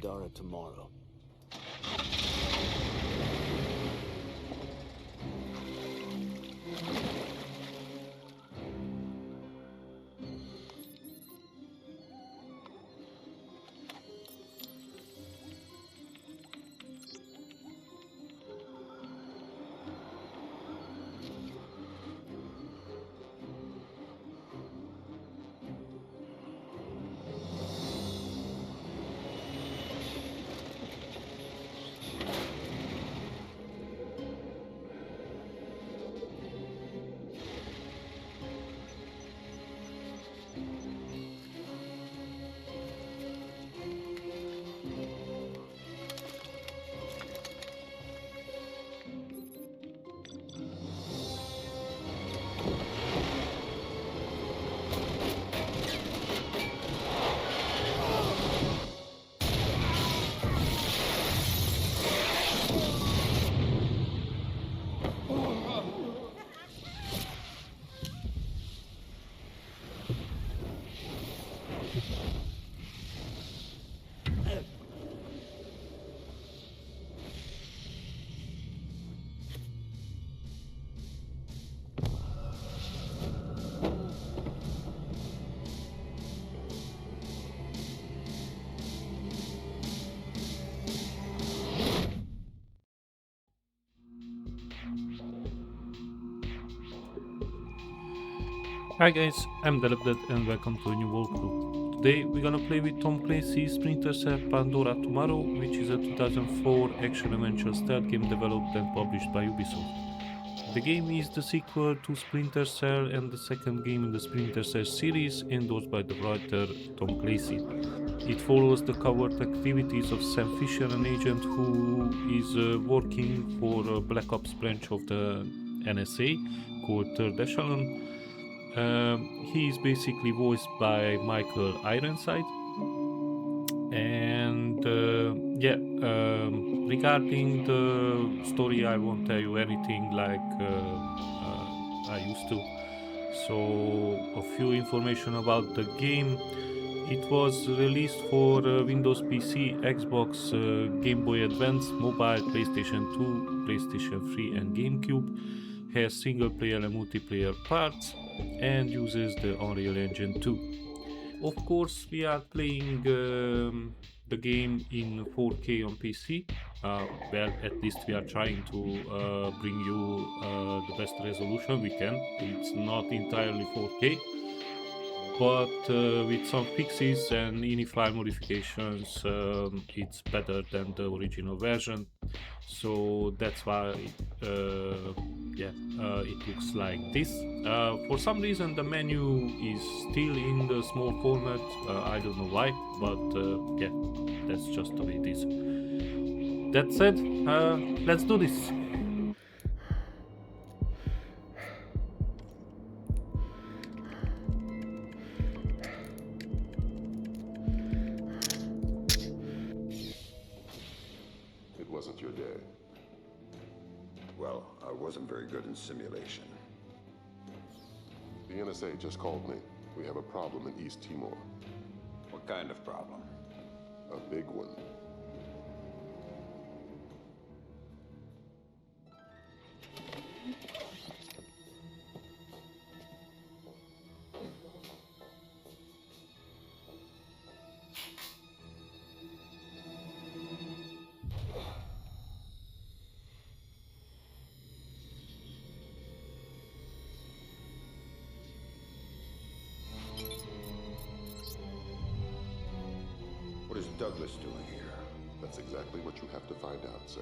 Pandora Tomorrow. Hi guys, I'm Delibdet and welcome to a new walkthrough. Today we're gonna play with Tom Clancy's Splinter Cell Pandora Tomorrow, which is a 2004 action-adventure stealth game developed and published by Ubisoft. The game is the sequel to Splinter Cell and the second game in the Splinter Cell series, endorsed by the writer Tom Clancy. It follows the covert activities of Sam Fisher, an agent who is working for a Black Ops branch of the NSA called Third Echelon. He is basically voiced by Michael Ironside. And regarding the story, I won't tell you anything like I used to. So, a few information about the game. It was released for Windows PC, Xbox, Game Boy Advance, mobile, PlayStation 2, PlayStation 3, and GameCube. Has single player and multiplayer parts and uses the Unreal Engine 2. Of course, we are playing the game in 4K on PC. Well, at least we are trying to bring you the best resolution we can. It's not entirely 4K, but with some fixes and ini file modifications, it's better than the original version. So that's why it looks like this. For some reason the menu is still in the small format. I don't know why, but that's just the way it is. That said, let's do this. It wasn't your day. Well, I wasn't very good in simulation. The NSA just called me. We have a problem in East Timor. What kind of problem? A big one. is Douglas doing here? That's exactly what you have to find out, sir.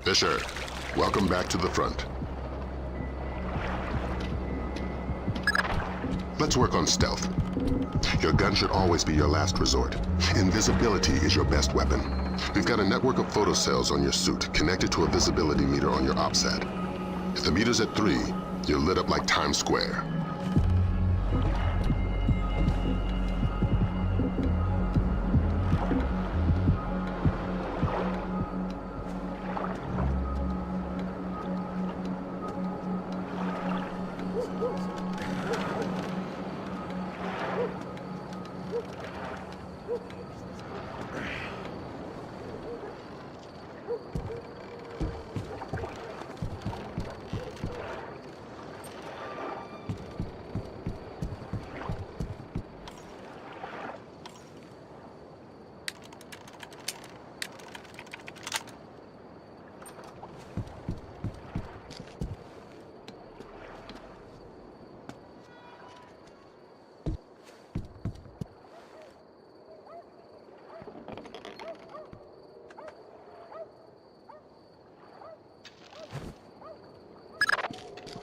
Fisher, welcome back to the front. Let's work on stealth. Your gun should always be your last resort. Invisibility is your best weapon. We've got a network of photocells on your suit connected to a visibility meter on your OPSAT. If the meter's at 3, you're lit up like Times Square.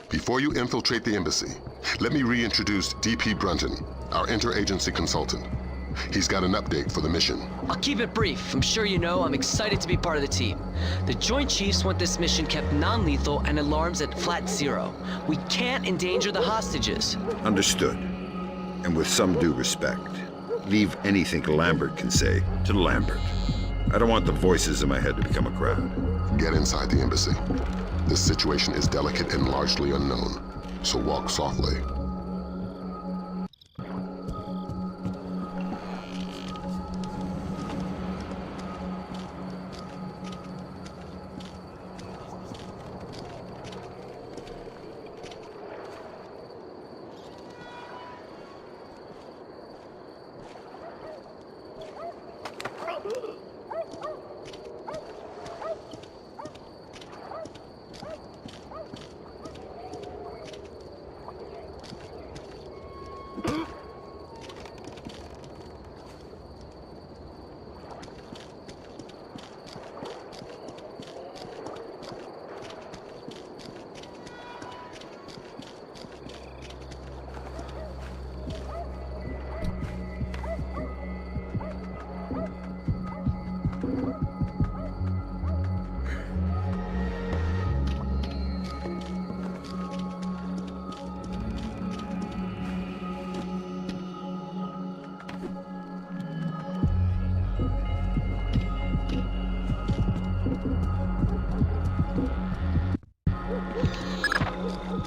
Before you infiltrate the embassy, let me reintroduce DP Brunton, our interagency consultant. He's got an update for the mission. I'll keep it brief. I'm sure you know I'm excited to be part of the team. The Joint Chiefs want this mission kept non-lethal and alarms at flat 0. We can't endanger the hostages. Understood. And with some due respect, leave anything Lambert can say to Lambert. I don't want the voices in my head to become a crowd. Get inside the embassy. This situation is delicate and largely unknown, so walk softly.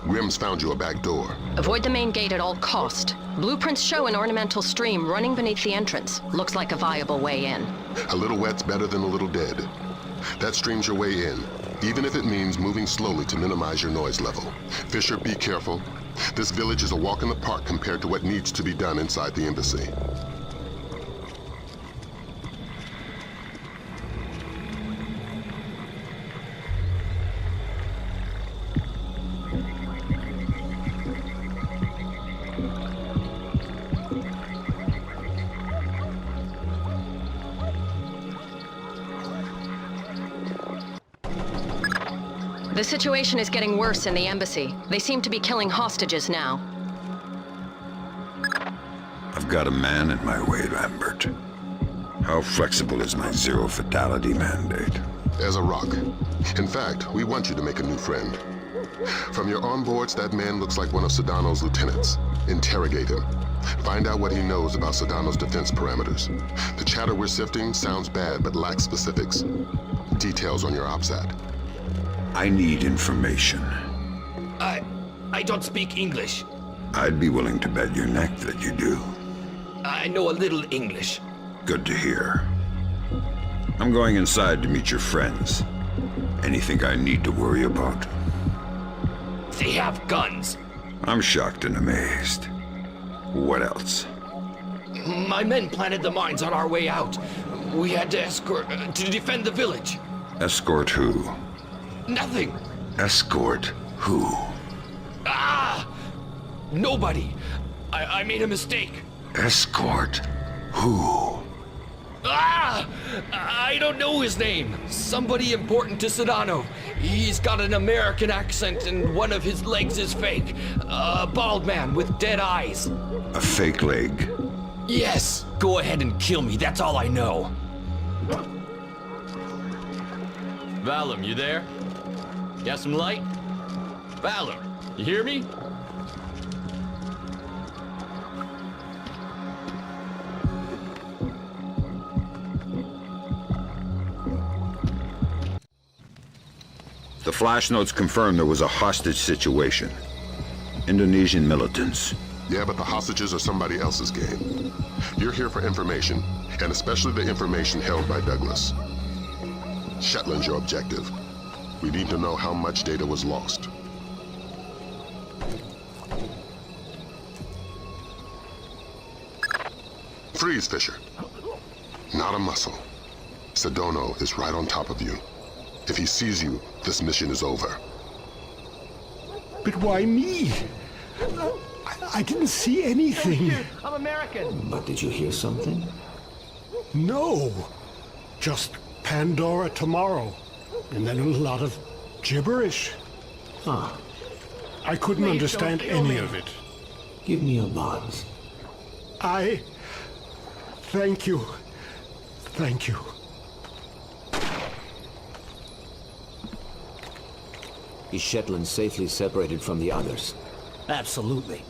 Grim's found you a back door. Avoid the main gate at all cost. Blueprints show an ornamental stream running beneath the entrance. Looks like a viable way in. A little wet's better than a little dead. That stream's your way in, even if it means moving slowly to minimize your noise level. Fisher, be careful. This village is a walk in the park compared to what needs to be done inside the embassy. The situation is getting worse in the embassy. They seem to be killing hostages now. I've got a man in my way, Lambert. How flexible is my zero fatality mandate? As a rock. In fact, we want you to make a new friend. From your onboards, that man looks like one of Sedano's lieutenants. Interrogate him. Find out what he knows about Sedano's defense parameters. The chatter we're sifting sounds bad, but lacks specifics. Details on your OPSAT. I need information. I don't speak English. I'd be willing to bet your neck that you do. I know a little English. Good to hear. I'm going inside to meet your friends. Anything I need to worry about? They have guns. I'm shocked and amazed. What else? My men planted the mines on our way out. We had to escort to defend the village. Escort who? Nothing. Escort who? Nobody. I made a mistake. Escort? Who? Ah! I don't know his name. Somebody important to Sedano. He's got an American accent and one of his legs is fake. A bald man with dead eyes. A fake leg? Yes. Go ahead and kill me. That's all I know. Valum, you there? Got some light? Valum, you hear me? The flash notes confirm there was a hostage situation. Indonesian militants. Yeah, but the hostages are somebody else's game. You're here for information, and especially the information held by Douglas. Shetland's your objective. We need to know how much data was lost. Freeze, Fisher. Not a muscle. Sedano is right on top of you. If he sees you, this mission is over. But why me? I didn't see anything. I'm American. But did you hear something? No. Just Pandora Tomorrow. And then a lot of gibberish. Huh. I couldn't understand any of it. Give me a buzz. Thank you. Thank you. Is Shetland safely separated from the others? Absolutely.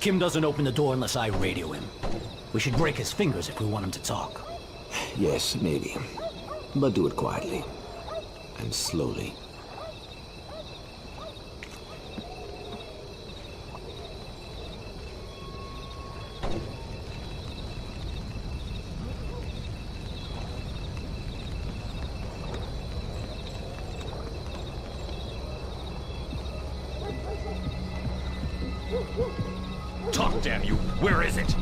Kim doesn't open the door unless I radio him. We should break his fingers if we want him to talk. Yes, maybe. But do it quietly. And slowly. Talk, damn you! Where is it?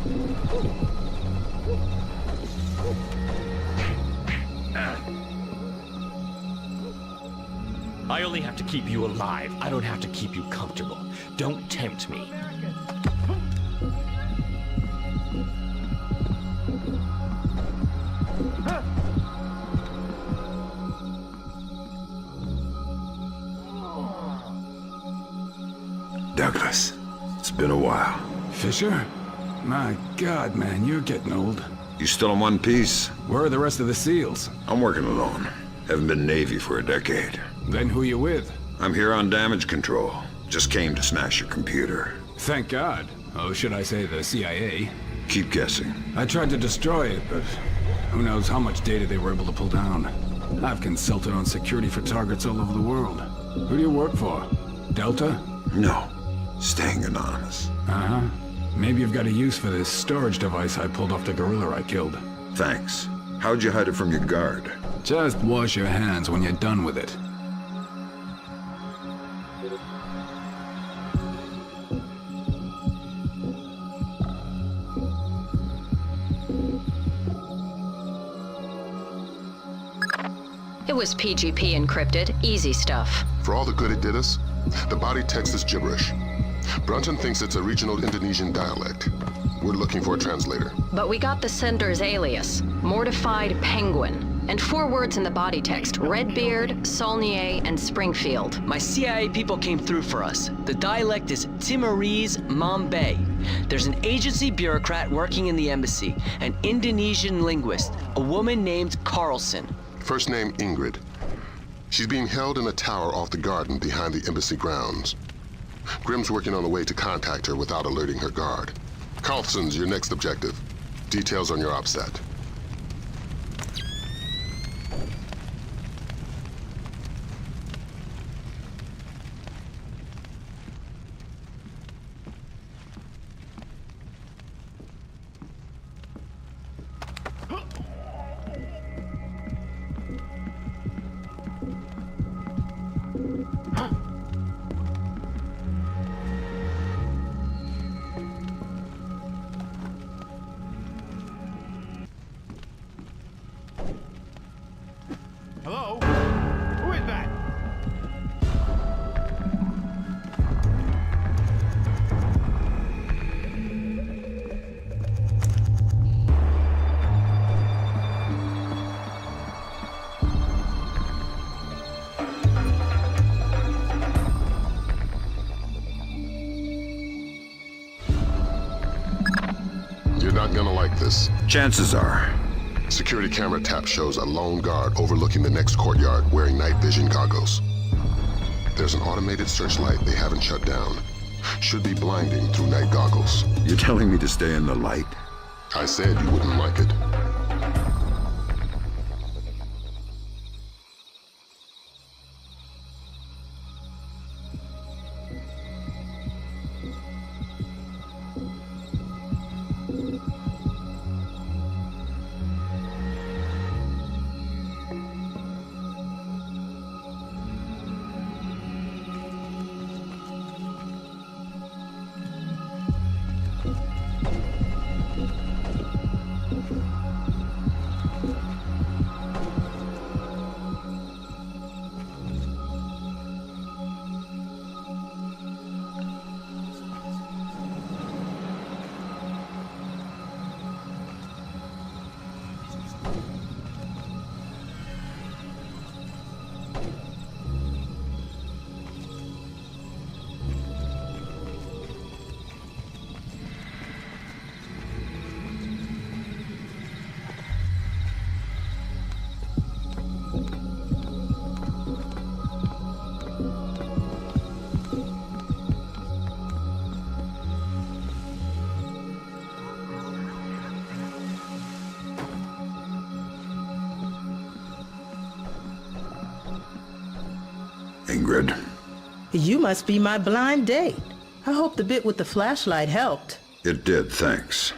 I only have to keep you alive. I don't have to keep you comfortable. Don't tempt me. Douglas, it's been a while. Fisher? My God, man, you're getting old. You still in one piece? Where are the rest of the SEALs? I'm working alone. Haven't been Navy for a decade. Then who you with? I'm here on damage control. Just came to smash your computer. Thank God. Oh, should I say the CIA? Keep guessing. I tried to destroy it, but who knows how much data they were able to pull down. I've consulted on security for targets all over the world. Who do you work for? Delta? No. Staying anonymous. Uh-huh. Maybe you've got a use for this storage device I pulled off the gorilla I killed. Thanks. How'd you hide it from your guard? Just wash your hands when you're done with it. It was PGP encrypted. Easy stuff. For all the good it did us, the body text is gibberish. Brunton thinks it's a regional Indonesian dialect. We're looking for a translator. But we got the sender's alias, Mortified Penguin, and 4 words in the body text: Redbeard, Saulnier, and Springfield. My CIA people came through for us. The dialect is Timorese Mambay. There's an agency bureaucrat working in the embassy, an Indonesian linguist, a woman named Carlson. First name Ingrid. She's being held in a tower off the garden behind the embassy grounds. Grimm's working on a way to contact her without alerting her guard. Carlson's your next objective. Details on your OPSAT. not gonna like this. Chances are. Security camera tap shows a lone guard overlooking the next courtyard wearing night vision goggles. There's an automated searchlight they haven't shut down. Should be blinding through night goggles. You're telling me to stay in the light? I said you wouldn't like it. Ingrid. You must be my blind date. I hope the bit with the flashlight helped. It did, thanks.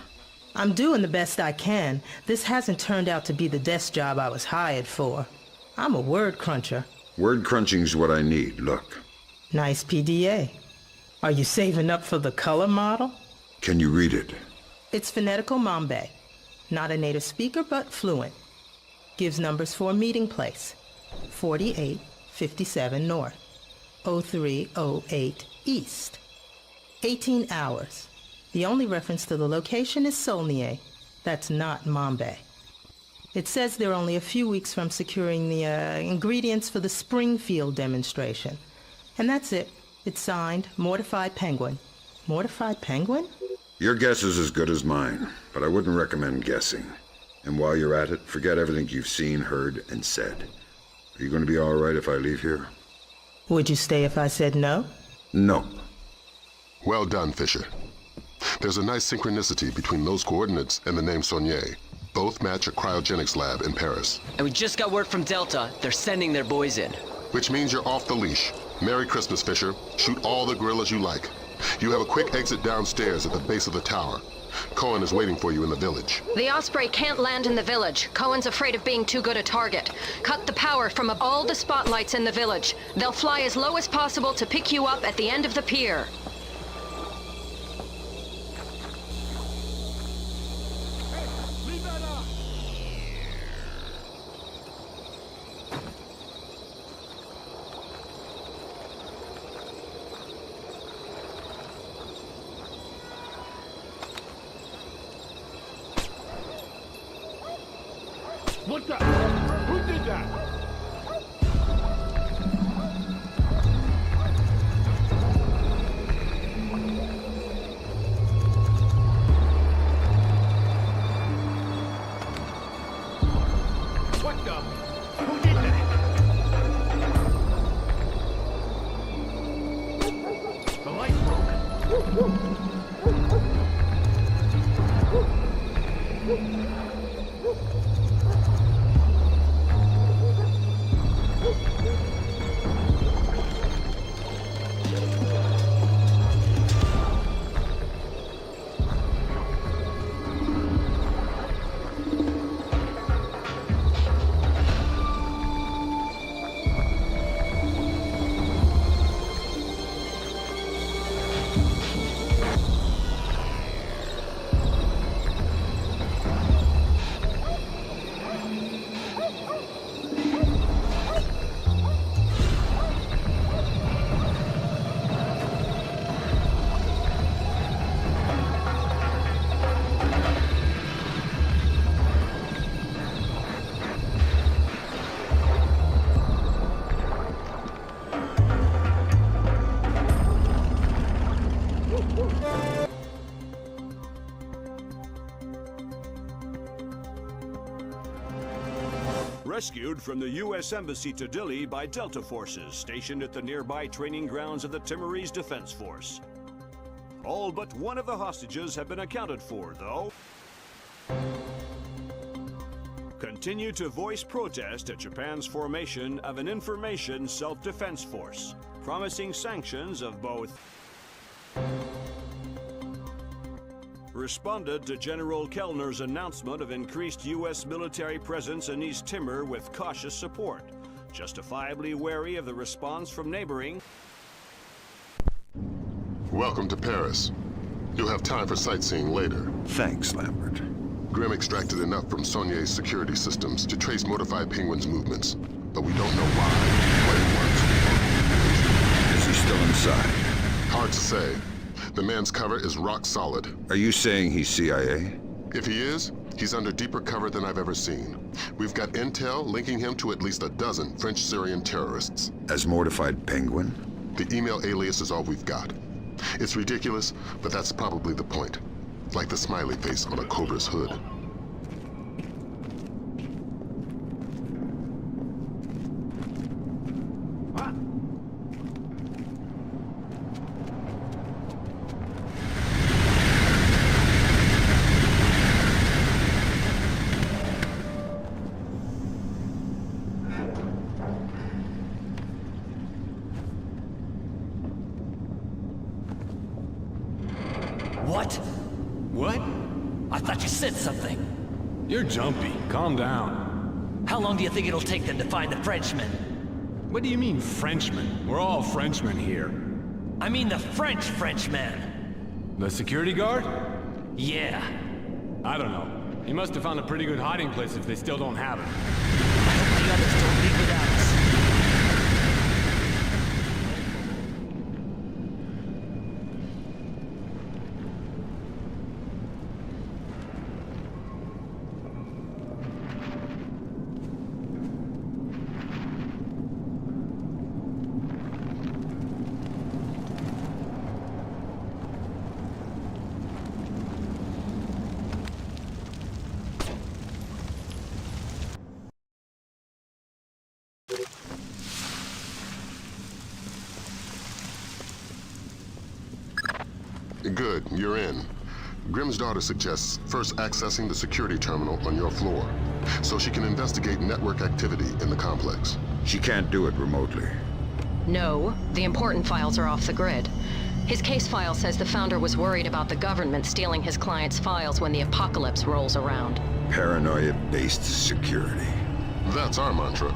I'm doing the best I can. This hasn't turned out to be the desk job I was hired for. I'm a word cruncher. Word crunching's what I need, look. Nice PDA. Are you saving up for the color model? Can you read it? It's phonetical Mambe. Not a native speaker, but fluent. Gives numbers for a meeting place. 4857 North. 0308 East. 18 hours. The only reference to the location is Solnier. That's not Mambe. It says they're only a few weeks from securing the ingredients for the Springfield demonstration. And that's it. It's signed, Mortified Penguin. Mortified Penguin? Your guess is as good as mine, but I wouldn't recommend guessing. And while you're at it, forget everything you've seen, heard, and said. Are you going to be all right if I leave here? Would you stay if I said no? Nope. Well done, Fisher. There's a nice synchronicity between those coordinates and the name Saulnier. Both match a cryogenics lab in Paris. And we just got word from Delta. They're sending their boys in. Which means you're off the leash. Merry Christmas, Fisher. Shoot all the gorillas you like. You have a quick exit downstairs at the base of the tower. Cohen is waiting for you in the village. The Osprey can't land in the village. Cohen's afraid of being too good a target. Cut the power from all the spotlights in the village. They'll fly as low as possible to pick you up at the end of the pier. What the? Who did that? What the? Who did that? The light broke. rescued from the U.S. Embassy to Dili by Delta forces stationed at the nearby training grounds of the Timorese Defense Force. All but one of the hostages have been accounted for, though. Continue to voice protest at Japan's formation of an information self-defense force, promising sanctions of both. Responded to General Kellner's announcement of increased U.S. military presence in East Timor with cautious support, justifiably wary of the response from neighboring. Welcome to Paris. You'll have time for sightseeing later. Thanks, Lambert. Grim extracted enough from Saulnier's security systems to trace Mortified Penguin's movements, but we don't know why, what he wants. Is he still inside? Hard to say. The man's cover is rock solid. Are you saying he's CIA? If he is, he's under deeper cover than I've ever seen. We've got intel linking him to at least a dozen French-Syrian terrorists. As Mortified Penguin? The email alias is all we've got. It's ridiculous, but that's probably the point. Like the smiley face on a cobra's hood. What? What? I thought you said something. You're jumpy. Calm down. How long do you think it'll take them to find the Frenchman? What do you mean, Frenchman? We're all Frenchmen here. I mean the Frenchman. The security guard? Yeah. I don't know. He must have found a pretty good hiding place if they still don't have it. I hope the others don't leave without us. Good, you're in. Grimm's daughter suggests first accessing the security terminal on your floor, so she can investigate network activity in the complex. She can't do it remotely. No, the important files are off the grid. His case file says the founder was worried about the government stealing his client's files when the apocalypse rolls around. Paranoia-based security. That's our mantra.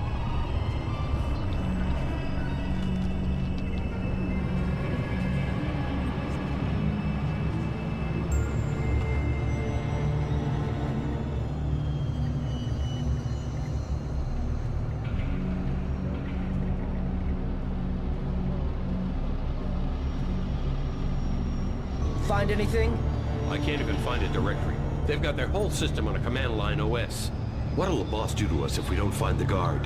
Find anything? I can't even find a directory. They've got their whole system on a command line OS. What'll the boss do to us if we don't find the guard?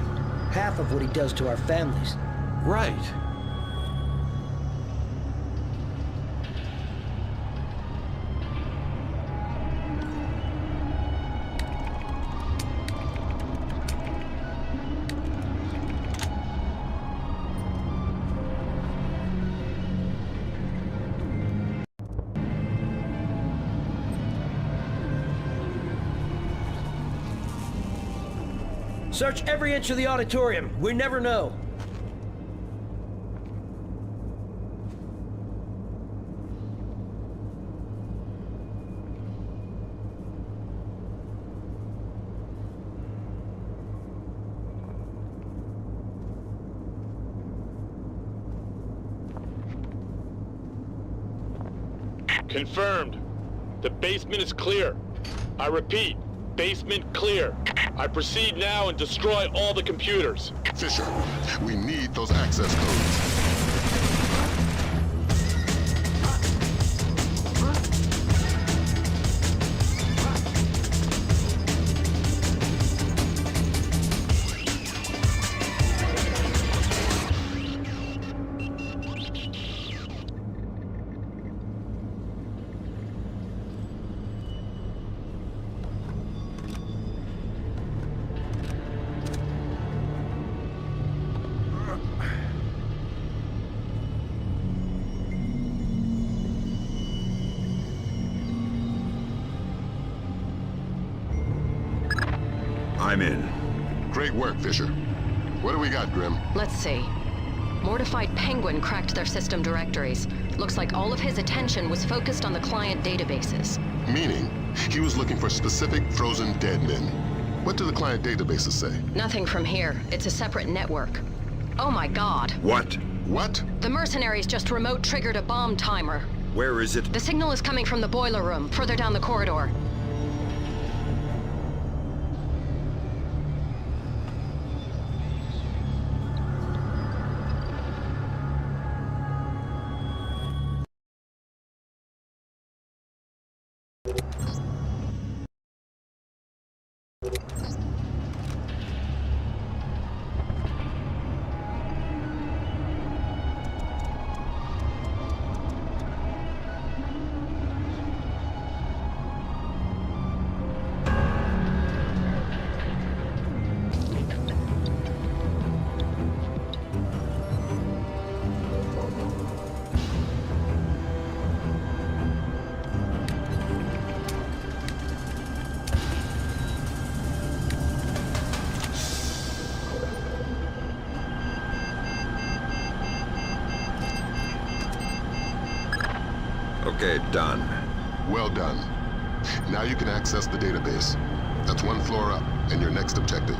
Half of what he does to our families. Right. Search every inch of the auditorium. We never know. Confirmed. The basement is clear. I repeat, basement clear. I proceed now and destroy all the computers. Fisher, we need those access codes. I'm in. Great work, Fisher. What do we got, Grim? Let's see. Mortified Penguin cracked their system directories. Looks like all of his attention was focused on the client databases. Meaning, he was looking for specific frozen dead men. What do the client databases say? Nothing from here. It's a separate network. Oh my god. What? What? The mercenaries just remote triggered a bomb timer. Where is it? The signal is coming from the boiler room, further down the corridor. Okay, done. Well done. Now you can access the database. That's one floor up, and your next objective.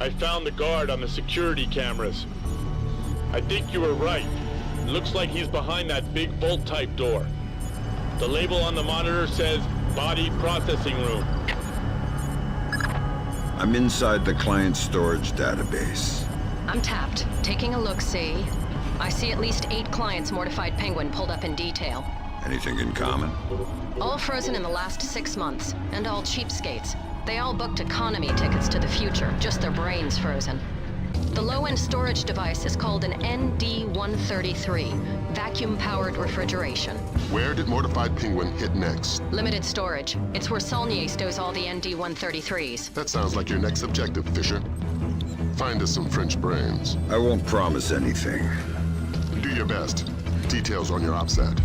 I found the guard on the security cameras. I think you were right. It looks like he's behind that big vault-type door. The label on the monitor says Body Processing Room. I'm inside the client storage database. I'm tapped. Taking a look-see. I see at least 8 clients Mortified Penguin pulled up in detail. Anything in common? All frozen in the last 6 months, and all cheapskates. They all booked economy tickets to the future, just their brains frozen. The low-end storage device is called an ND-133, vacuum-powered refrigeration. Where did Mortified Penguin hit next? Limited storage. It's where Saulnier stores all the ND-133s. That sounds like your next objective, Fisher. Find us some French brains. I won't promise anything. Do your best. Details on your OPSAT.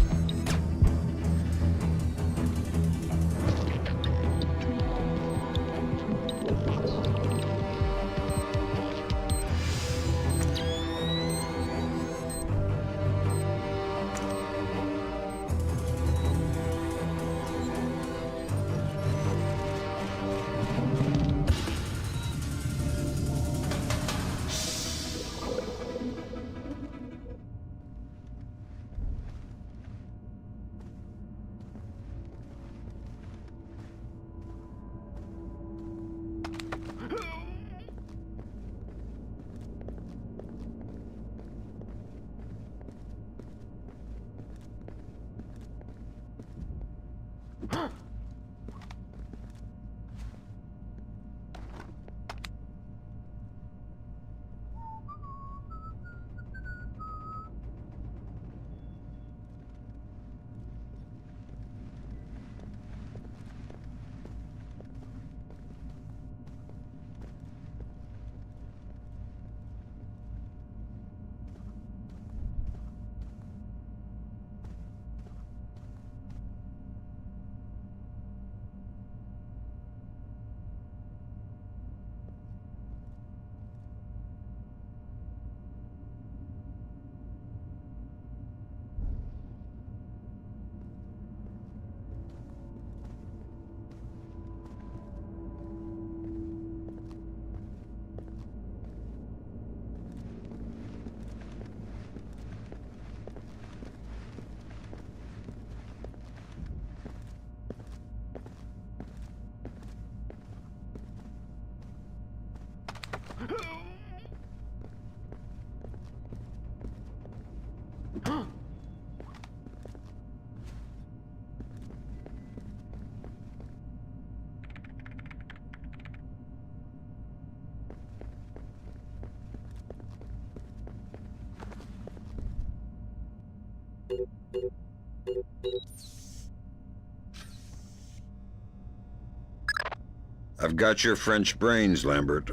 I've got your French brains, Lambert.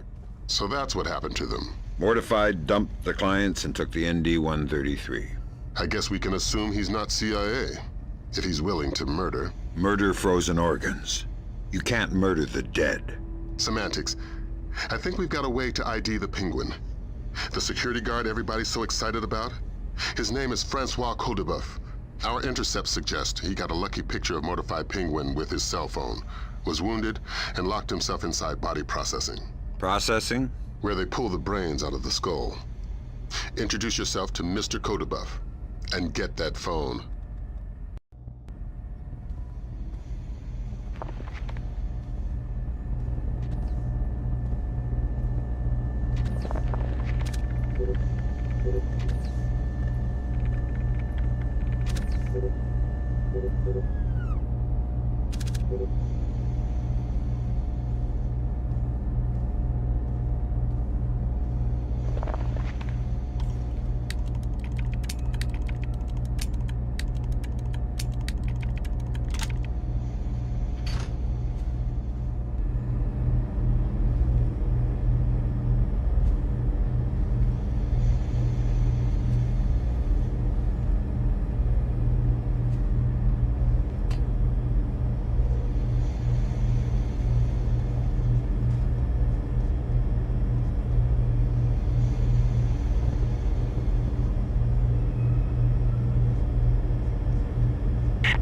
So that's what happened to them. Mortified, dumped the clients and took the ND-133. I guess we can assume he's not CIA, if he's willing to murder. Murder frozen organs. You can't murder the dead. Semantics. I think we've got a way to ID the Penguin. The security guard everybody's so excited about? His name is Francois Codebuff. Our intercepts suggest he got a lucky picture of Mortified Penguin with his cell phone, was wounded, and locked himself inside body processing. Processing? Where they pull the brains out of the skull. Introduce yourself to Mr. Codebuff, and get that phone.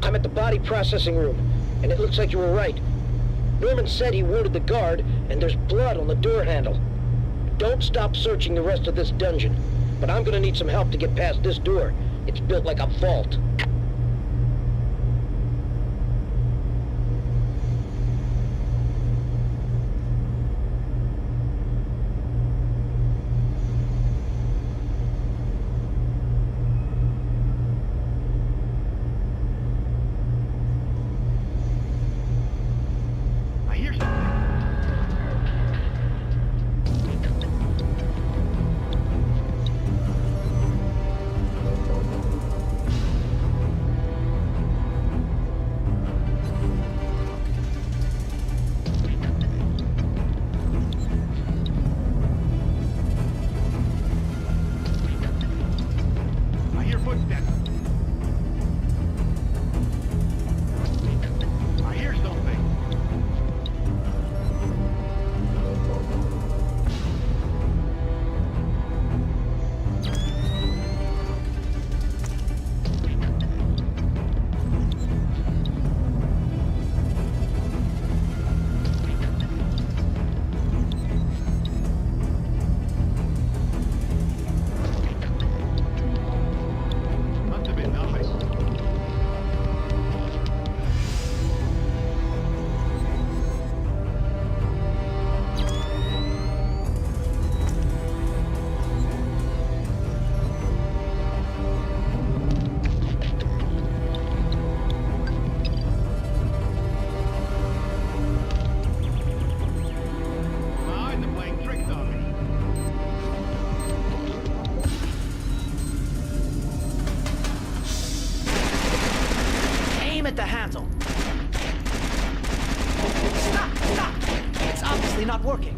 I'm at the body processing room, and it looks like you were right. Norman said he wounded the guard, and there's blood on the door handle. Don't stop searching the rest of this dungeon, but I'm gonna need some help to get past this door. It's built like a vault. At the handle. Stop! It's obviously not working.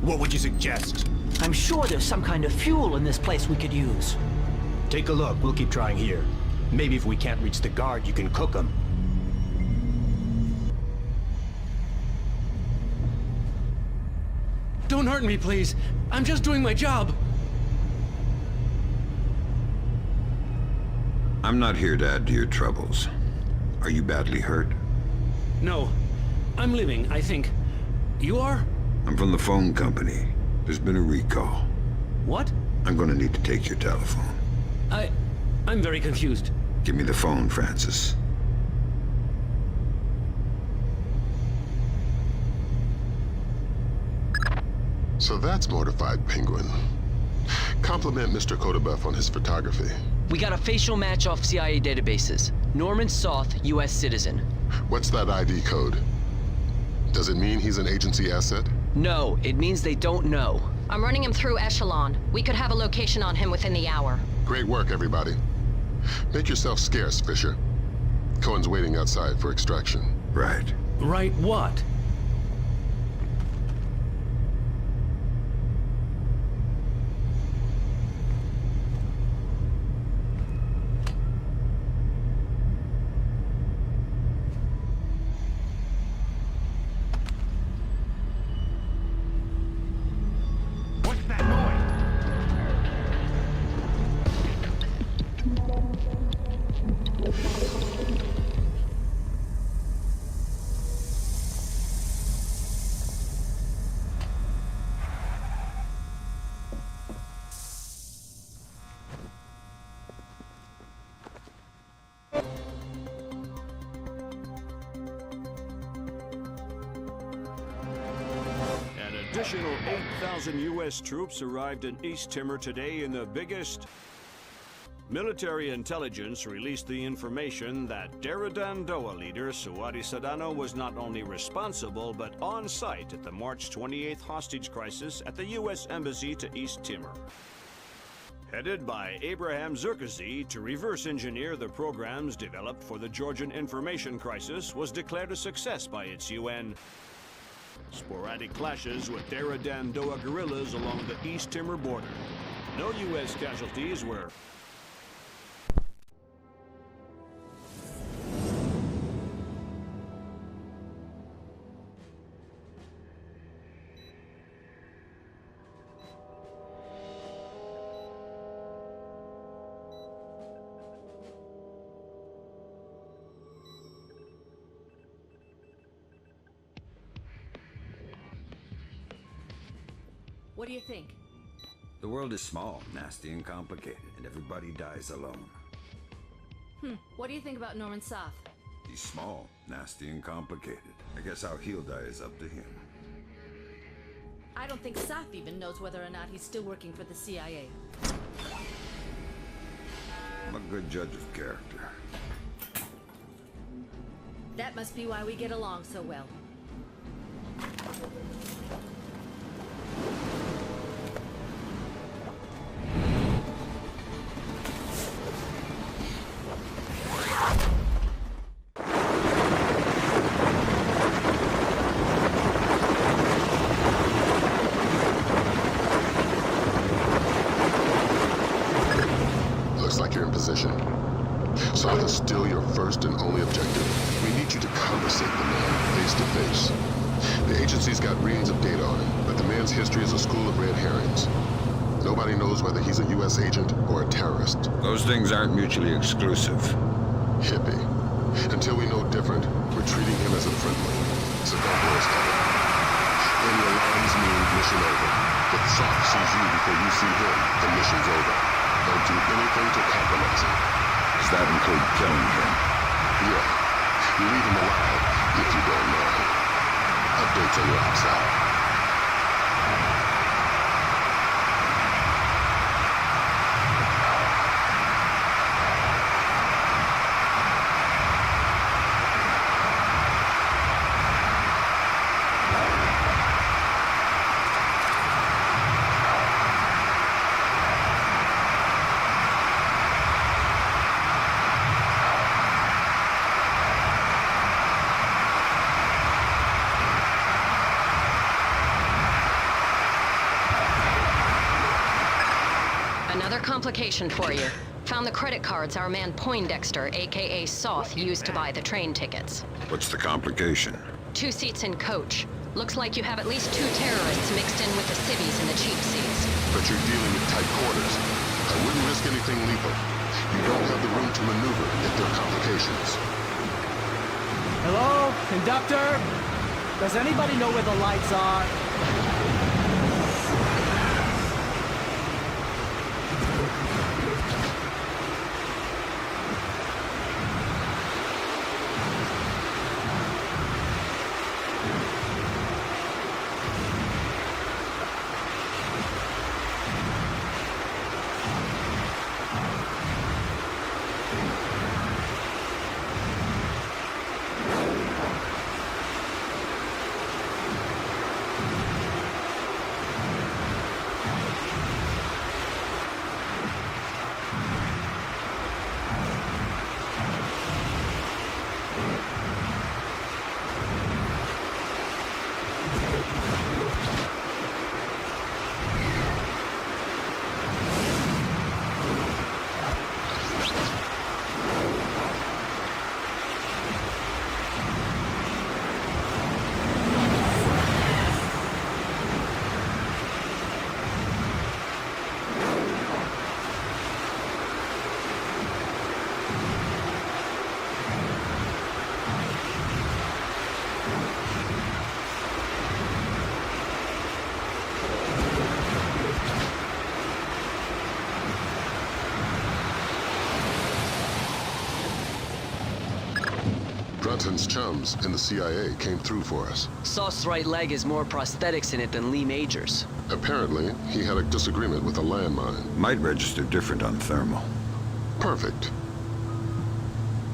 What would you suggest? I'm sure there's some kind of fuel in this place we could use. Take a look. We'll keep trying here. Maybe if we can't reach the guard, you can cook them. Don't hurt me, please. I'm just doing my job. I'm not here to add to your troubles. Are you badly hurt? No. I'm living, I think. You are? I'm from the phone company. There's been a recall. What? I'm gonna need to take your telephone. I'm very confused. Give me the phone, Francis. So that's Mortified Penguin. Compliment Mr. Codebuff on his photography. We got a facial match off CIA databases. Norman Soth, U.S. citizen. What's that ID code? Does it mean he's an agency asset? No, it means they don't know. I'm running him through Echelon. We could have a location on him within the hour. Great work, everybody. Make yourself scarce, Fisher. Cohen's waiting outside for extraction. Right. Right what? additional 8,000 U.S. troops arrived in East Timor today in the biggest... Military intelligence released the information that Deradan Doa leader Suwadi Sadano was not only responsible, but on site at the March 28th hostage crisis at the U.S. Embassy to East Timor. Headed by Abraham Zerkazi to reverse engineer the programs developed for the Georgian information crisis was declared a success by its UN. Sporadic clashes with Deradan Doa guerrillas along the East Timor border. No U.S. casualties were... What do you think? The world is small, nasty, and complicated, and everybody dies alone. What do you think about Norman Soth? He's small, nasty, and complicated. I guess how he'll die is up to him. I don't think Soth even knows whether or not he's still working for the CIA. I'm a good judge of character. That must be why we get along so well. Soth is still your first and only objective. We need you to conversate the man face to face. The agency's got reams of data on him, but the man's history is a school of red herrings. Nobody knows whether he's a U.S. agent or a terrorist. Those things aren't mutually exclusive. Hippie. Until we know different, we're treating him as a friendly. So that door's covered. Any alarms mean mission over. If Soth sees you before you see him, the mission's over. Don't do anything to compromise him. Does that include killing him? Yeah. You leave him alive, if you don't mind. Updates on your outside. Complication for you. Found the credit cards our man Poindexter, aka Soth, used to buy the train tickets. What's the complication? 2 seats in coach. Looks like you have at least 2 terrorists mixed in with the civvies in the cheap seats. But you're dealing with tight quarters. I wouldn't risk anything lethal. You don't have the room to maneuver if there are complications. Hello? Conductor? Does anybody know where the lights are? Johnson's chums in the CIA came through for us. Sauce's right leg has more prosthetics in it than Lee Major's. Apparently, he had a disagreement with a landmine. Might register different on thermal. Perfect.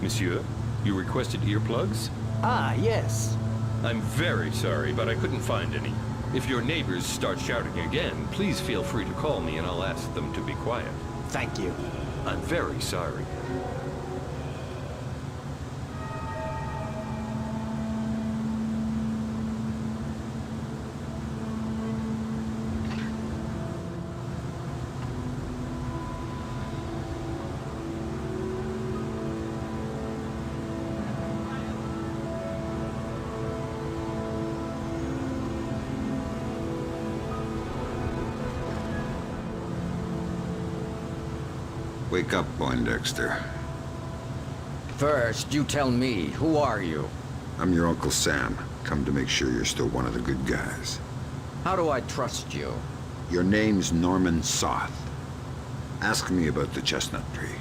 Monsieur, you requested earplugs? Ah, yes. I'm very sorry, but I couldn't find any. If your neighbors start shouting again, please feel free to call me and I'll ask them to be quiet. Thank you. I'm very sorry. Wake up, Poindexter. First, you tell me, who are you? I'm your Uncle Sam. Come to make sure you're still one of the good guys. How do I trust you? Your name's Norman Soth. Ask me about the chestnut tree.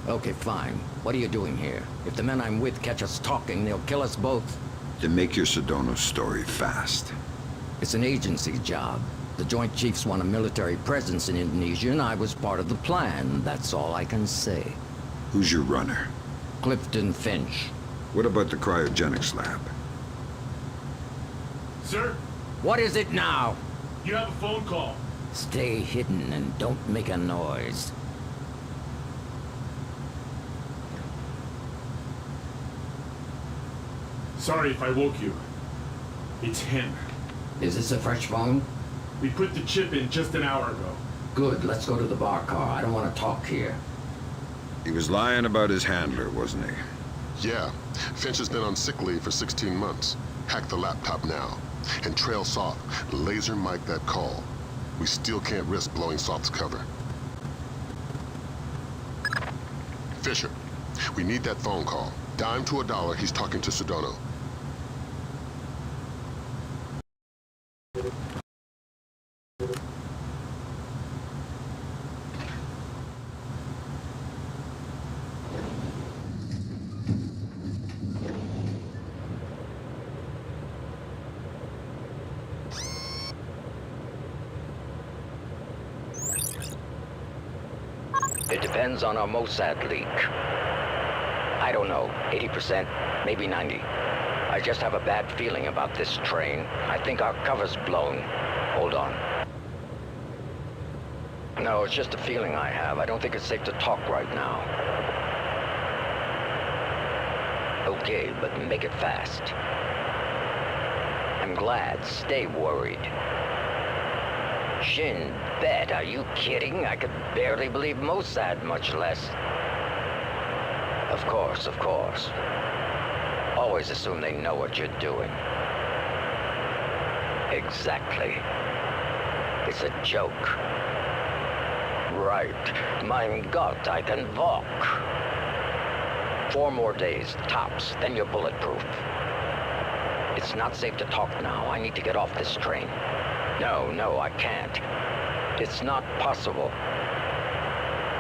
Okay, fine. What are you doing here? If the men I'm with catch us talking, they'll kill us both. Then make your Sedona story fast. It's an agency job. The Joint Chiefs want a military presence in Indonesia, and I was part of the plan. That's all I can say. Who's your runner? Clifton Finch. What about the cryogenics lab? Sir? What is it now? You have a phone call. Stay hidden and don't make a noise. Sorry if I woke you. It's him. Is this a fresh phone? We put the chip in just an hour ago. Good, let's go to the bar car. I don't want to talk here. He was lying about his handler, wasn't he? Yeah. Finch has been on sick leave for 16 months. Hack the laptop now. And trail Soth. Laser mic that call. We still can't risk blowing Soth's cover. Fisher, we need that phone call. Dime to $1, he's talking to Sedona. It depends on our Mossad leak. I don't know, 80%, maybe 90. I just have a bad feeling about this train. I think our cover's blown. Hold on. No, it's just a feeling I have. I don't think it's safe to talk right now. Okay, but make it fast. I'm glad. Stay worried. Shin Bet, are you kidding? I could barely believe Mossad, much less. Of course, of course. Always assume they know what you're doing. Exactly. It's a joke. Right. Mein Gott, I can walk. 4 more days, tops, then you're bulletproof. It's not safe to talk now. I need to get off this train. No, I can't. It's not possible.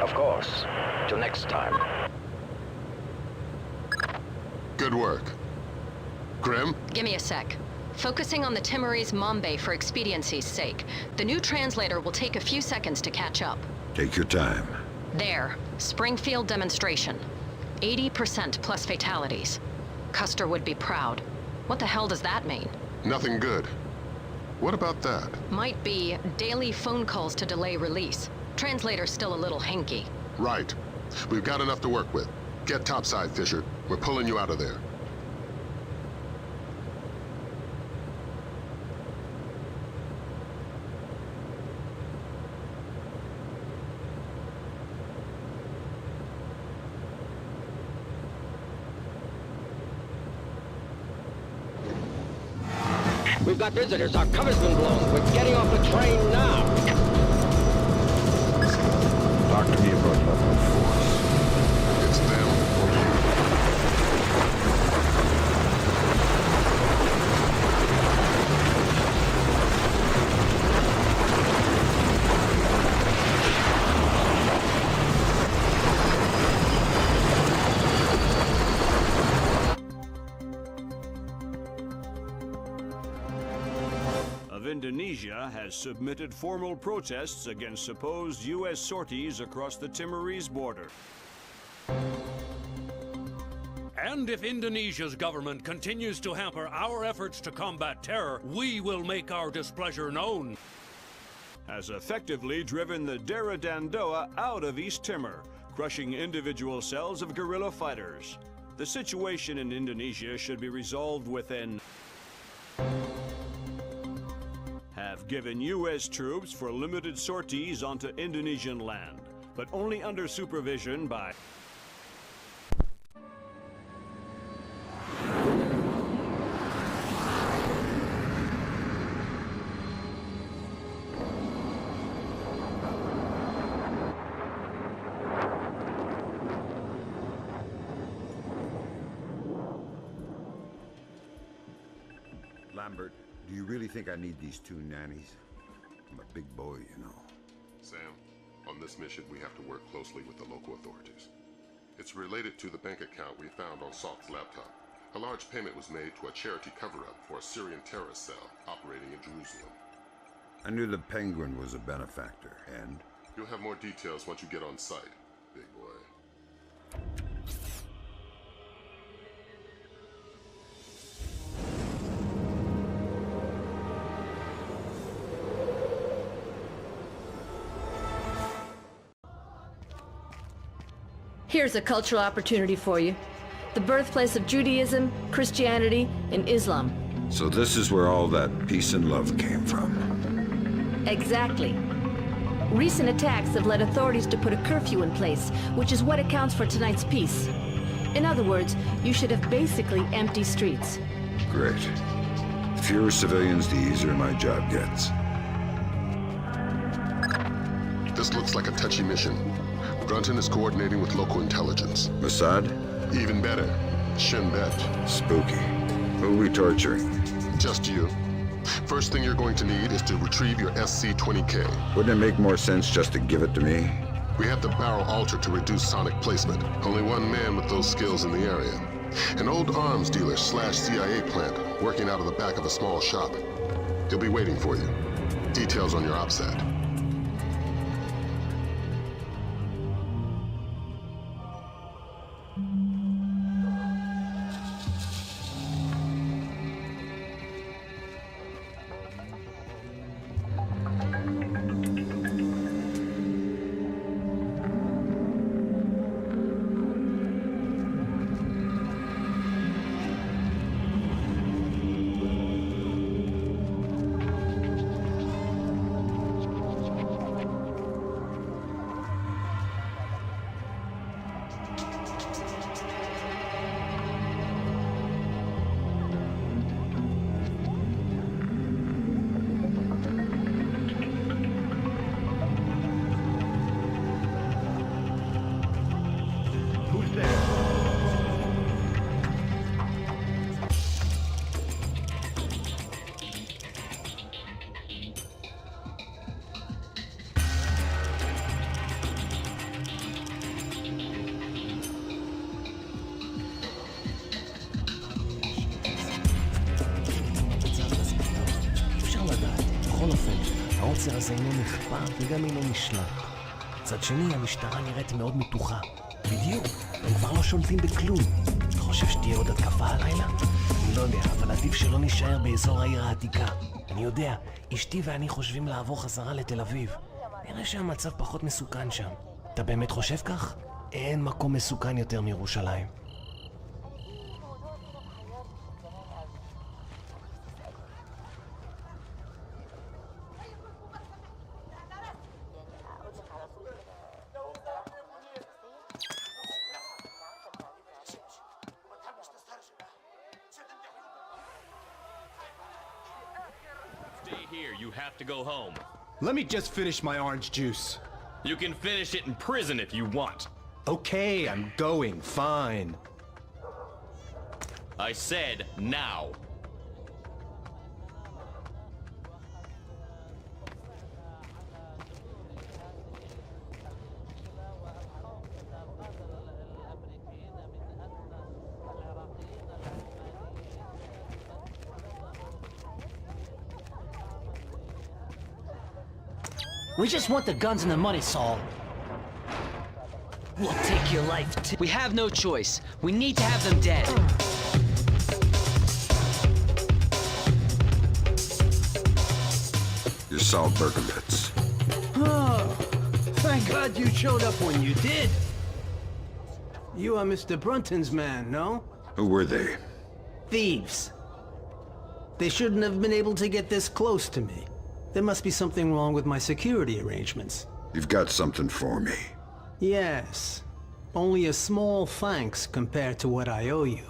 Of course. Till next time. Good work. Grim? Give me a sec. Focusing on the Timorese Mambe for expediency's sake. The new translator will take a few seconds to catch up. Take your time. There. Springfield demonstration. 80% plus fatalities. Custer would be proud. What the hell does that mean? Nothing good. What about that? Might be daily phone calls to delay release. Translator's still a little hinky. Right. We've got enough to work with. Get topside, Fisher. We're pulling you out of there. We've got visitors. Our cover's been blown. We're getting off the train now. Talk to me about level of force. It's them or you. Indonesia has submitted formal protests against supposed U.S. sorties across the Timorese border. And if Indonesia's government continues to hamper our efforts to combat terror, we will make our displeasure known. Has effectively driven the Dera Dandoa out of East Timor, crushing individual cells of guerrilla fighters. The situation in Indonesia should be resolved within. Have given U.S. troops for limited sorties onto Indonesian land, but only under supervision by. Lambert, do you really think I need these two nannies? I'm a big boy, you know. Sam, on this mission we have to work closely with the local authorities. It's related to the bank account we found on Salk's laptop. A large payment was made to a charity cover-up for a Syrian terrorist cell operating in Jerusalem. I knew the Penguin was a benefactor, and? You'll have more details once you get on site, big boy. Here's a cultural opportunity for you. The birthplace of Judaism, Christianity, and Islam. So this is where all that peace and love came from. Exactly. Recent attacks have led authorities to put a curfew in place, which is what accounts for tonight's peace. In other words, you should have basically empty streets. Great. The fewer civilians, the easier my job gets. This looks like a touchy mission. Brunton is coordinating with local intelligence. Mossad? Even better. Shin Bet. Spooky. Who are we torturing? Just you. First thing you're going to need is to retrieve your SC-20K. Wouldn't it make more sense just to give it to me? We have the barrel altered to reduce sonic placement. Only one man with those skills in the area. An old arms dealer / CIA plant working out of the back of a small shop. He'll be waiting for you. Details on your OPSAT. העוצר הזה אינו נחפר וגם אינו נשלט. מצד שני, המשטרה נראית מאוד מתוחה. בדיוק, הם כבר לא שולטים בכלום. אתה חושב שתהיה עוד התקפה הלילה? אני לא יודע, אבל עדיף שלא נשאר באזור העיר העתיקה. אני יודע, אשתי ואני חושבים לעבור חזרה לתל אביב. נראה שהמצב פחות מסוכן שם. אתה באמת חושב כך? אין מקום מסוכן יותר מירושלים. You have to go home. Let me just finish my orange juice. You can finish it in prison if you want. Okay, I'm going. Fine. I said now. We just want the guns and the money, Saul. We'll take your life too. We have no choice. We need to have them dead. You're Saul Berkovitz. Oh, thank God you showed up when you did. You are Mr. Brunton's man, no? Who were they? Thieves. They shouldn't have been able to get this close to me. There must be something wrong with my security arrangements. You've got something for me. Yes. Only a small thanks compared to what I owe you.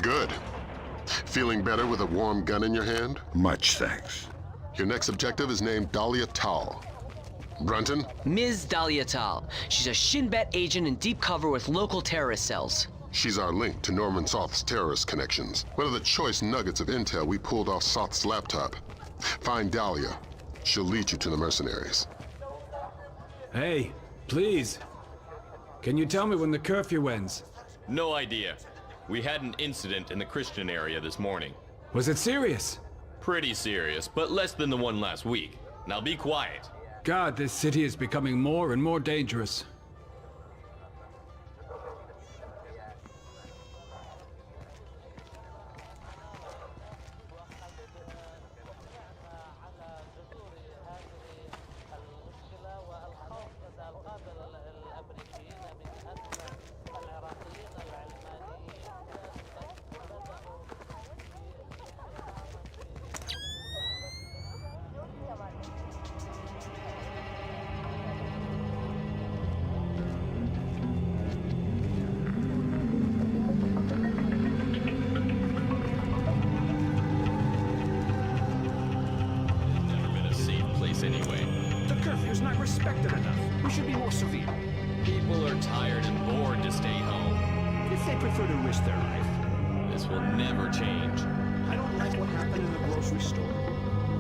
Good. Feeling better with a warm gun in your hand? Much thanks. Your next objective is named Dahlia Tal. Brunton? Ms. Dahlia Tal. She's a Shin Bet agent in deep cover with local terrorist cells. She's our link to Norman Soth's terrorist connections. One of the choice nuggets of intel we pulled off Soth's laptop. Find Dahlia. She'll lead you to the mercenaries. Hey, please. Can you tell me when the curfew ends? No idea. We had an incident in the Christian area this morning. Was it serious? Pretty serious, but less than the one last week. Now be quiet. God, this city is becoming more and more dangerous. Anyway. The curfew's not respected enough. We should be more severe. People are tired and bored to stay home. If they prefer to risk their life. This will never change. I don't like what happened in the grocery store.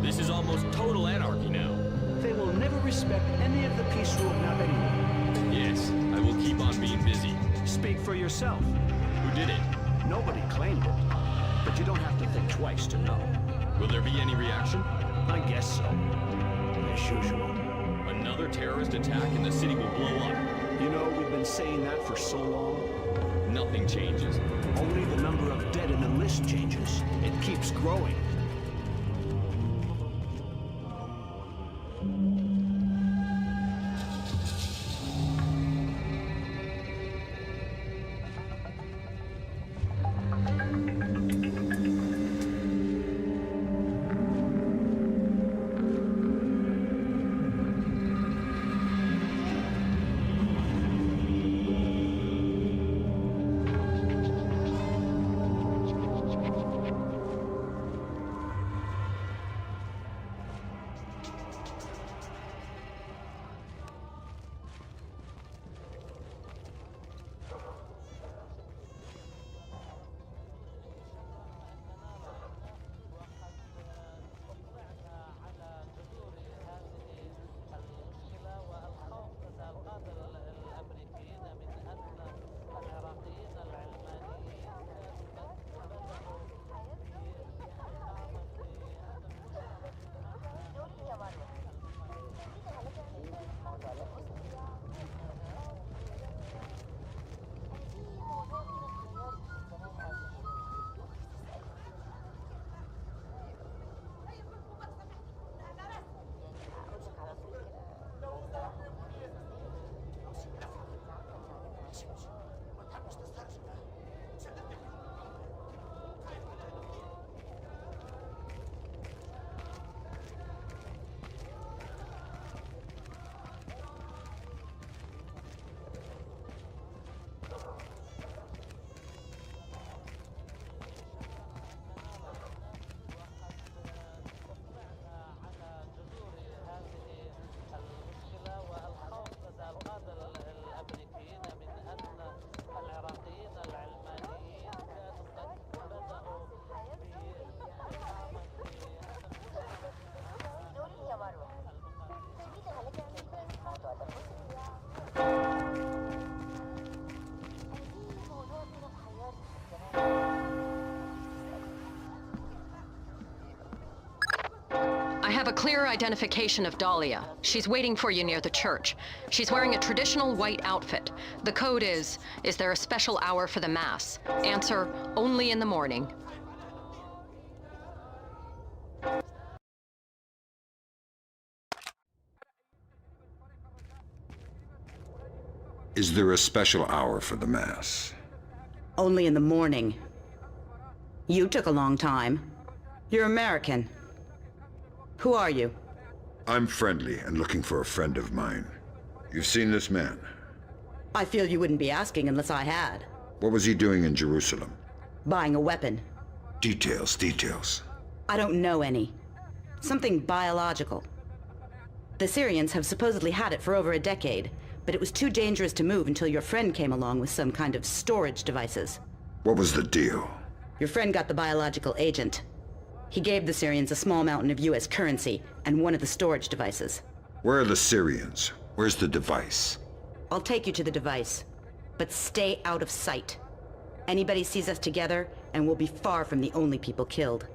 This is almost total anarchy now. They will never respect any of the peace roadmap anymore. Yes, I will keep on being busy. Speak for yourself. Who did it? Nobody claimed it. But you don't have to think twice to know. Will there be any reaction? I guess so. As usual. Another terrorist attack and the city will blow up. You know, we've been saying that for so long. Nothing changes. Only the number of dead in the list changes. It keeps growing. have a clear identification of Dahlia. She's waiting for you near the church. She's wearing a traditional white outfit. The code is there a special hour for the Mass? Answer, only in the morning. Is there a special hour for the Mass? Only in the morning. You took a long time. You're American. Who are you? I'm friendly and looking for a friend of mine. You've seen this man? I feel you wouldn't be asking unless I had. What was he doing in Jerusalem? Buying a weapon. Details. I don't know any. Something biological. The Syrians have supposedly had it for over a decade, but it was too dangerous to move until your friend came along with some kind of storage devices. What was the deal? Your friend got the biological agent. He gave the Syrians a small mountain of US currency and one of the storage devices. Where are the Syrians? Where's the device? I'll take you to the device, but stay out of sight. Anybody sees us together, and we'll be far from the only people killed.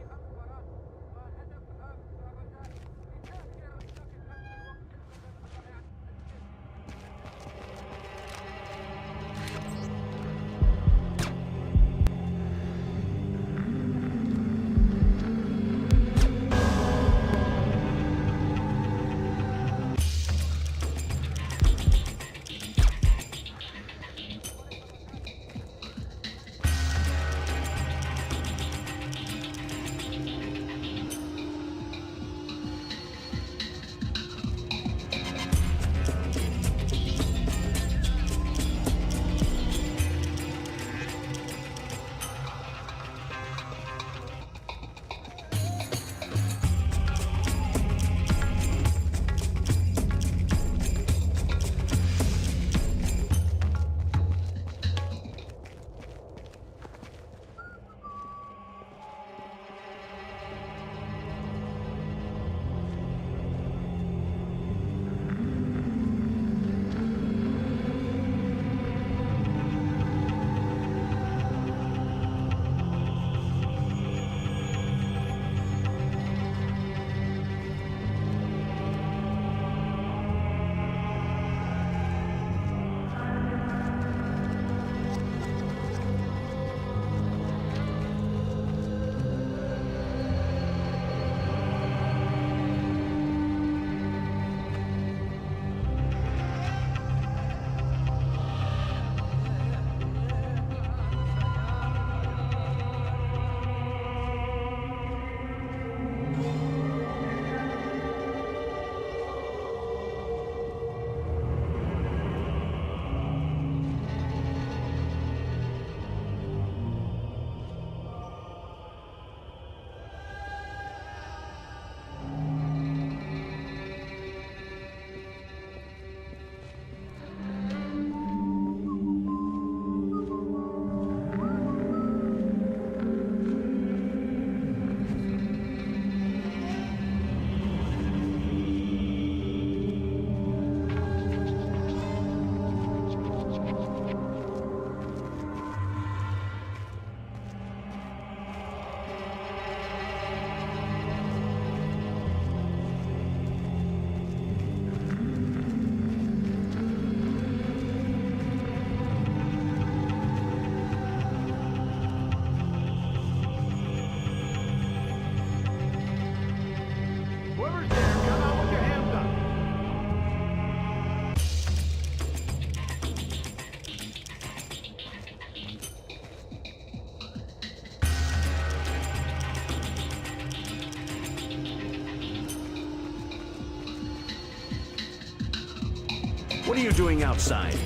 What are you doing outside?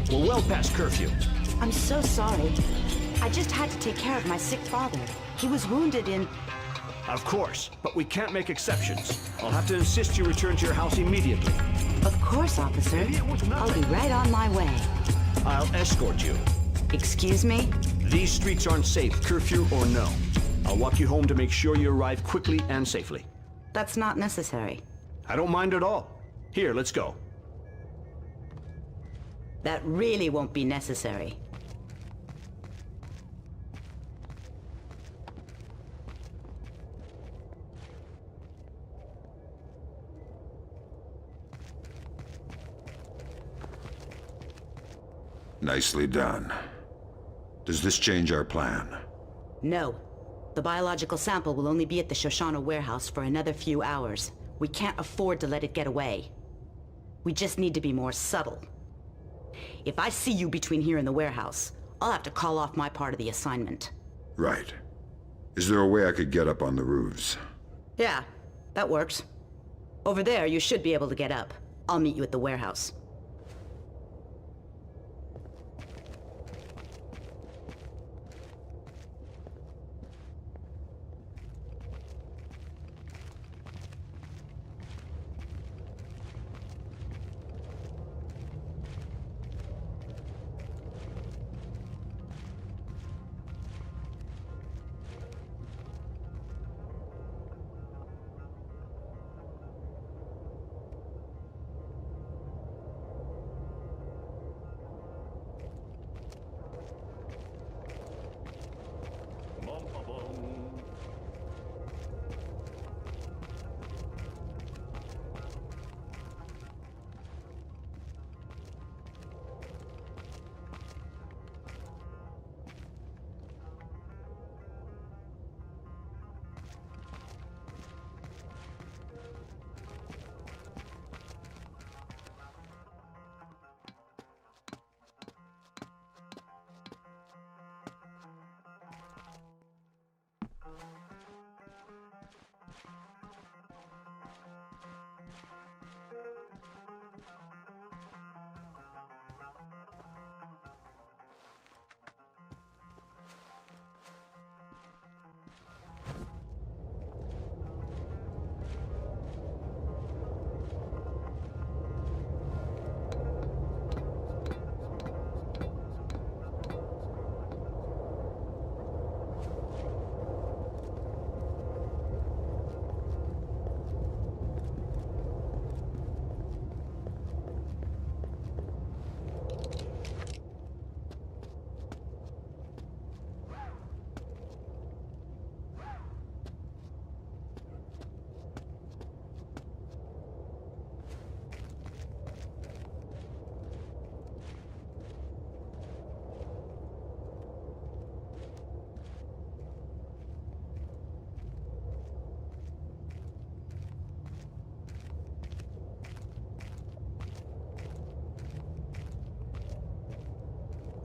We're well past curfew. I'm so sorry. I just had to take care of my sick father. He was wounded in... Of course, but we can't make exceptions. I'll have to insist you return to your house immediately. Of course, officer. I'll be right on my way. I'll escort you. Excuse me? These streets aren't safe, curfew or no. I'll walk you home to make sure you arrive quickly and safely. That's not necessary. I don't mind at all. Here, let's go. That really won't be necessary. Nicely done. Does this change our plan? No. The biological sample will only be at the Shoshana warehouse for another few hours. We can't afford to let it get away. We just need to be more subtle. If I see you between here and the warehouse, I'll have to call off my part of the assignment. Right. Is there a way I could get up on the roofs? Yeah, that works. Over there, you should be able to get up. I'll meet you at the warehouse.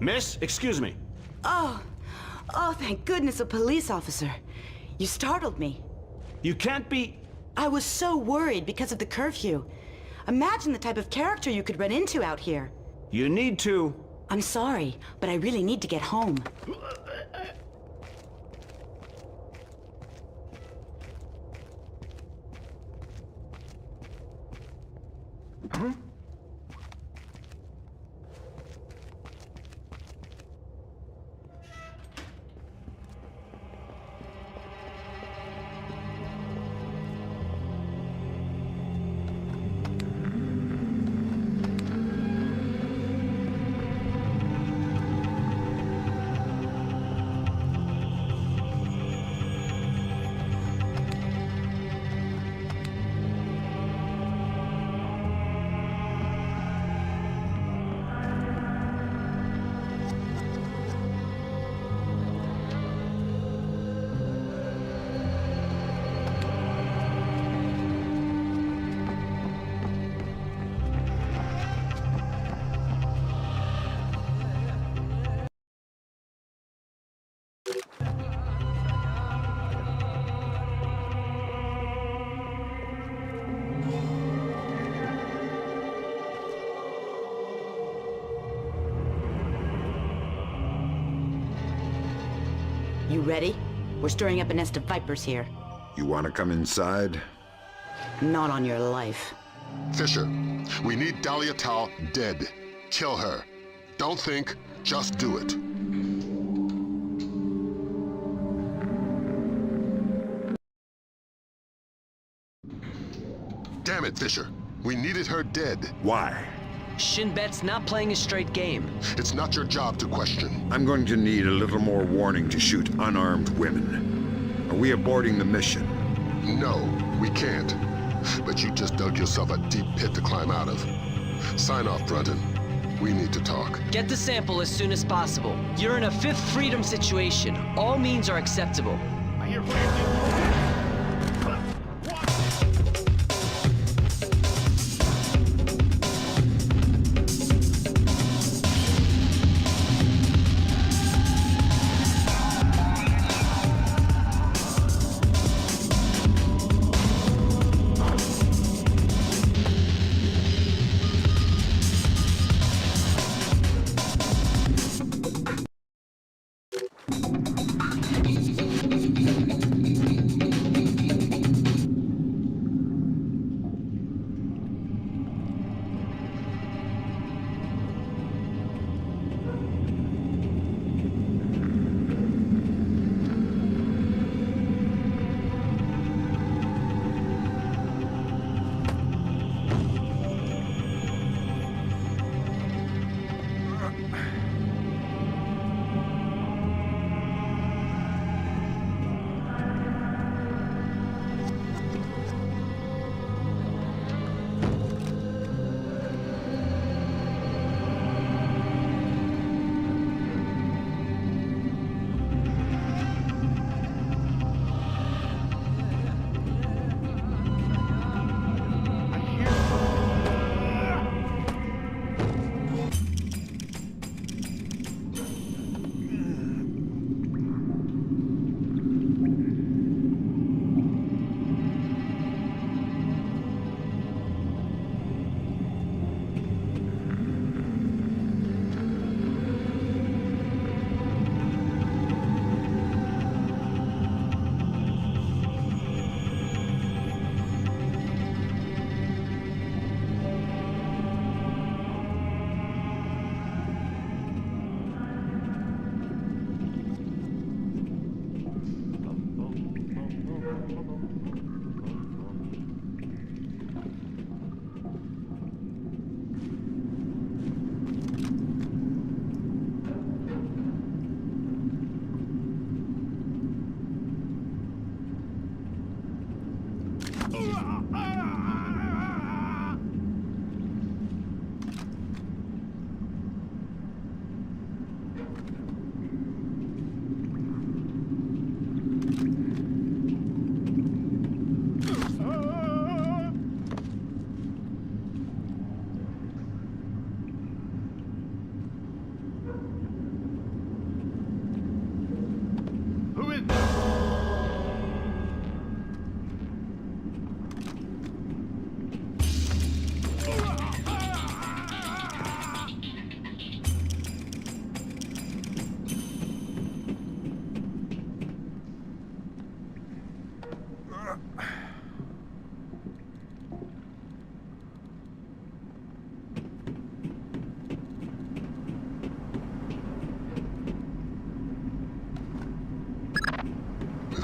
Miss, excuse me. Oh, thank goodness, a police officer. You startled me. You can't be... I was so worried because of the curfew. Imagine the type of character you could run into out here. You need to... I'm sorry, but I really need to get home. Huh? You ready? We're stirring up a nest of vipers here. You want to come inside? Not on your life. Fisher, we need Dahlia Tal dead. Kill her. Don't think, just do it. Damn it, Fisher. We needed her dead. Why? Shin Bet's not playing a straight game. It's not your job to question. I'm going to need a little more warning to shoot unarmed women. Are we aborting the mission? No, we can't. But you just dug yourself a deep pit to climb out of. Sign off, Brunton. We need to talk. Get the sample as soon as possible. You're in a Fifth Freedom situation. All means are acceptable. I hear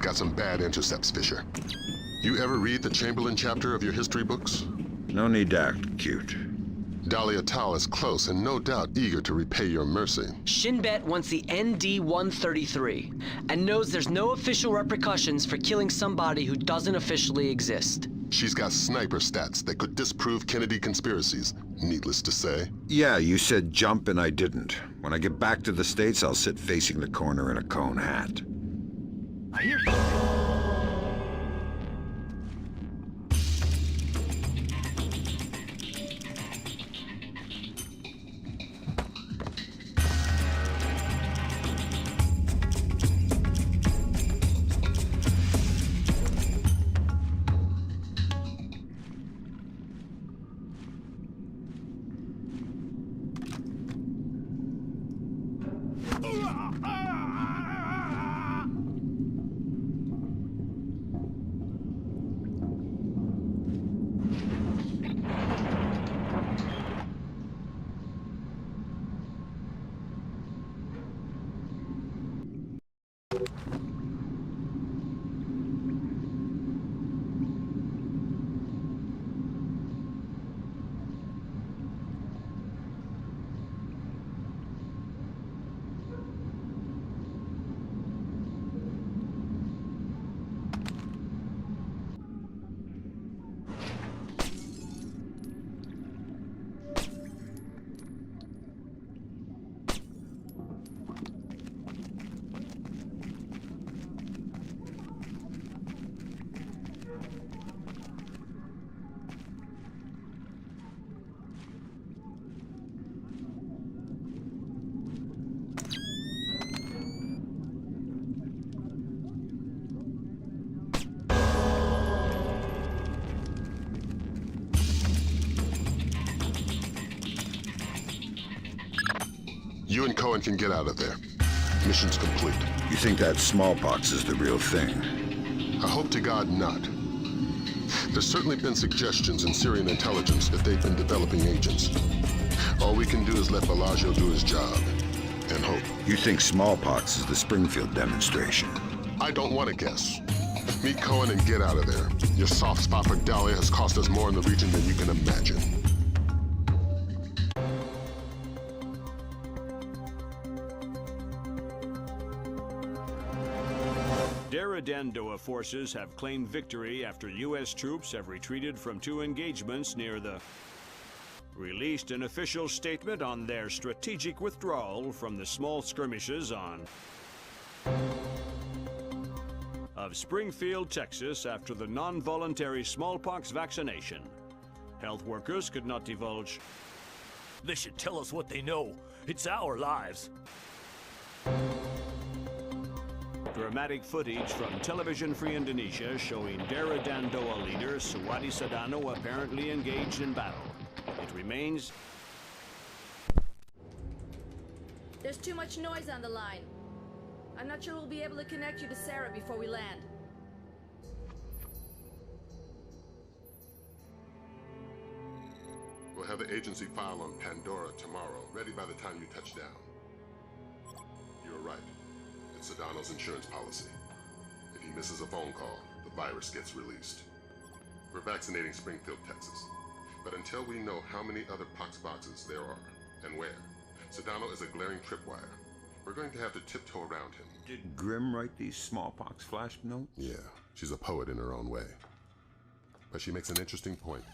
Got some bad intercepts, Fisher. You ever read the Chamberlain chapter of your history books? No need to act cute. Dahlia Tal is close and no doubt eager to repay your mercy. Shinbet wants the ND-133 and knows there's no official repercussions for killing somebody who doesn't officially exist. She's got sniper stats that could disprove Kennedy conspiracies, needless to say. Yeah, you said jump and I didn't. When I get back to the States, I'll sit facing the corner in a cone hat. I hear something. You and Cohen can get out of there. Mission's complete. You think that smallpox is the real thing? I hope to God not. There's certainly been suggestions in Syrian intelligence that they've been developing agents. All we can do is let Bellagio do his job, and hope. You think smallpox is the Springfield demonstration? I don't want to guess. Meet Cohen and get out of there. Your soft spot for Dahlia has cost us more in the region than you can imagine. Dandoa forces have claimed victory after U.S. troops have retreated from 2 engagements near the... released an official statement on their strategic withdrawal from the small skirmishes on... of Springfield, Texas after the non-voluntary smallpox vaccination. Health workers could not divulge... They should tell us what they know. It's our lives. Dramatic footage from Television Free Indonesia showing Dera Dandoa leader Suwadi Sadano apparently engaged in battle. It remains... There's too much noise on the line. I'm not sure we'll be able to connect you to Sarah before we land. We'll have the agency file on Pandora tomorrow, ready by the time you touch down. You're right. It's Sedano's insurance policy. If he misses a phone call, the virus gets released. We're vaccinating Springfield, Texas. But until we know how many other pox boxes there are, and where, Sedano is a glaring tripwire. We're going to have to tiptoe around him. Did Grimm write these smallpox flash notes? Yeah, she's a poet in her own way. But she makes an interesting point.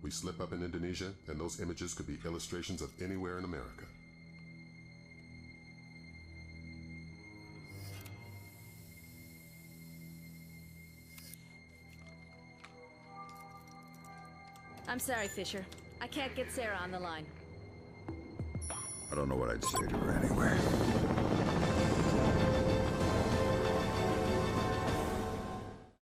We slip up in Indonesia, and those images could be illustrations of anywhere in America. I'm sorry, Fisher. I can't get Sarah on the line. I don't know what I'd say to her anyway.